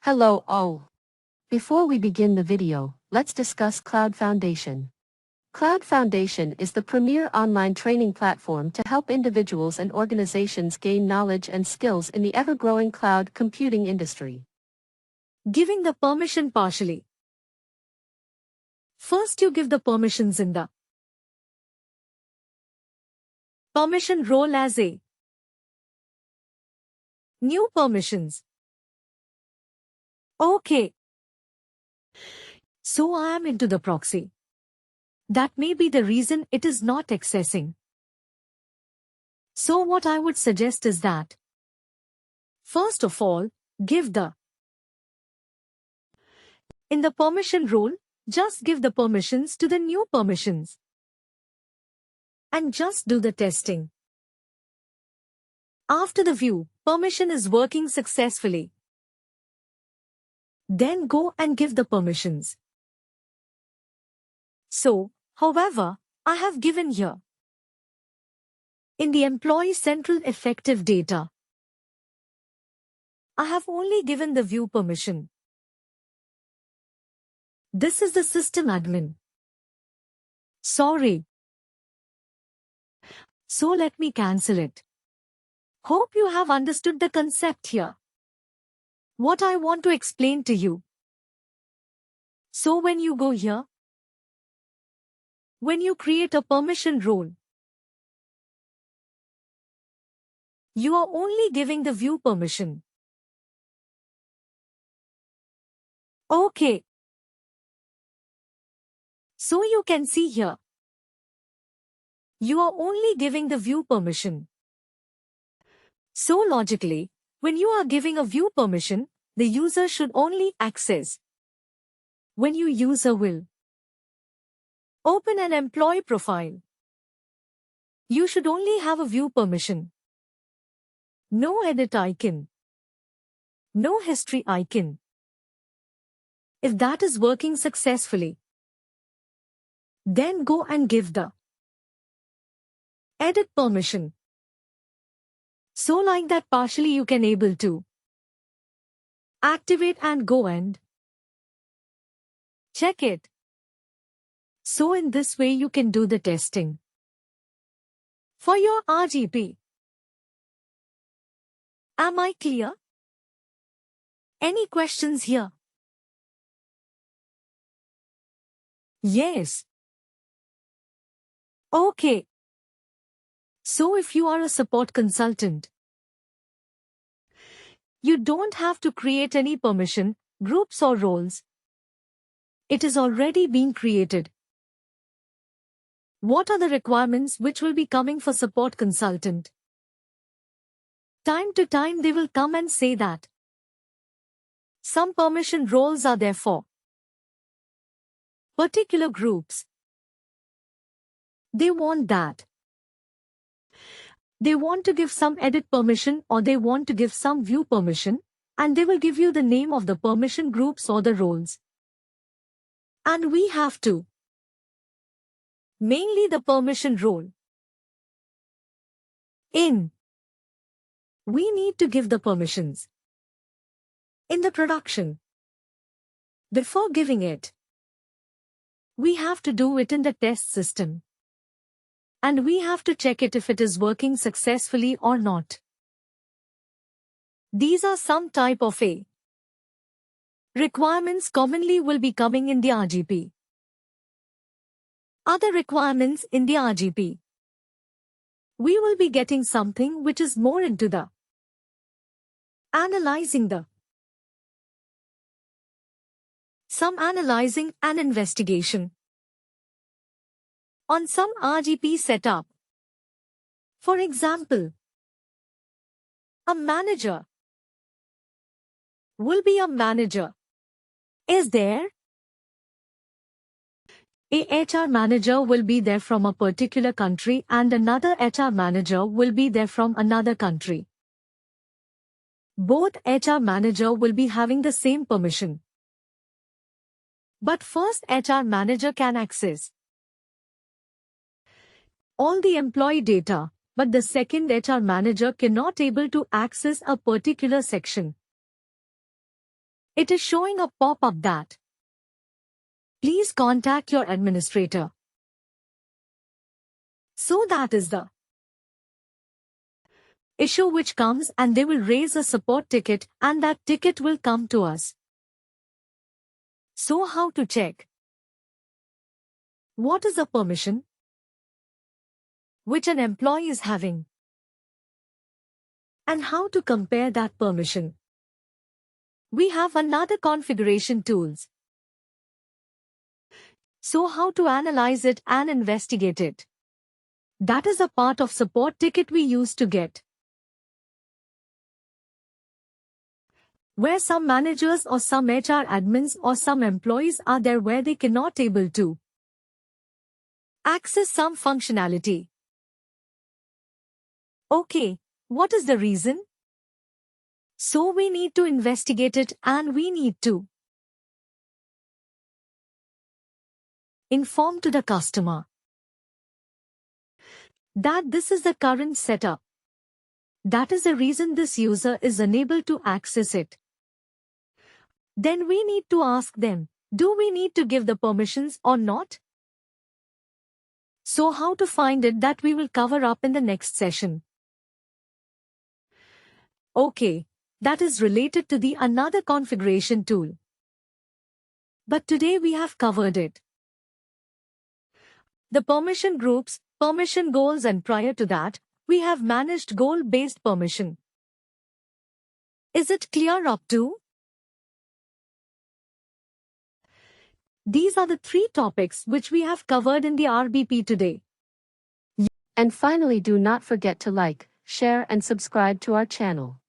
Hello all. Before we begin the video, let's discuss CloudFoundation. CloudFoundation is the premier online training platform to help individuals and organizations gain knowledge and skills in the ever-growing cloud computing industry. Giving the permission partially. First you give the permissions in the permission role as a new permissions. Okay. So I am into the proxy. That may be the reason it is not accessing. So what I would suggest is that, first of all, give the in the permission role, just give the permissions to the new permissions. And just do the testing. After the view, permission is working successfully. Then go and give the permissions. So, however, I have given here. In the employee central effective data, I have only given the view permission. This is the system admin. Sorry. So let me cancel it. Hope you have understood the concept here. What I want to explain to you. So when you go here, when you create a permission role, you are only giving the view permission. Okay. So you can see here, you are only giving the view permission. So logically, when you are giving a view permission, the user should only access. When your user will open an employee profile, you should only have a view permission. No edit icon. No history icon. If that is working successfully, then go and give the edit permission. So like that partially you can able to activate and go and check it. So in this way you can do the testing for your RGP. Am I clear? Any questions here? Yes. Okay. So if you are a support consultant, you don't have to create any permission, groups or roles. It is already being created. What are the requirements which will be coming for support consultant? Time to time they will come and say that some permission roles are there for particular groups. They want that. They want to give some edit permission or they want to give some view permission, and they will give you the name of the permission groups or the roles. And we have to mainly the permission role. We need to give the permissions in the production. Before giving it, we have to do it in the test system. And we have to check it if it is working successfully or not. These are some type of requirements commonly will be coming in the RGP. Other requirements in the RGP. We will be getting something which is more into the analyzing some analyzing and investigation on some RGP setup. For example, a manager will be a manager. Is there? A HR manager will be there from a particular country and another HR manager will be there from another country. Both HR manager will be having the same permission. But first HR manager can access all the employee data, but the second HR manager cannot able to access a particular section. It is showing a pop-up that please contact your administrator. So that is the issue which comes, and they will raise a support ticket and that ticket will come to us. So how to check? What is the permission which an employee is having? And how to compare that permission? We have another configuration tools. So how to analyze it and investigate it? That is a part of support ticket we used to get, where some managers or some HR admins or some employees are there where they cannot able to access some functionality. Okay, what is the reason? So we need to investigate it and we need to inform to the customer that this is the current setup. That is the reason this user is unable to access it. Then we need to ask them, do we need to give the permissions or not? So how to find it, that we will cover up in the next session. Okay, that is related to the another configuration tool. But today we have covered it. The permission groups, permission goals, and prior to that, we have managed goal-based permission. Is it clear up to? These are the 3 topics which we have covered in the RBP today. And finally, do not forget to like, share and subscribe to our channel.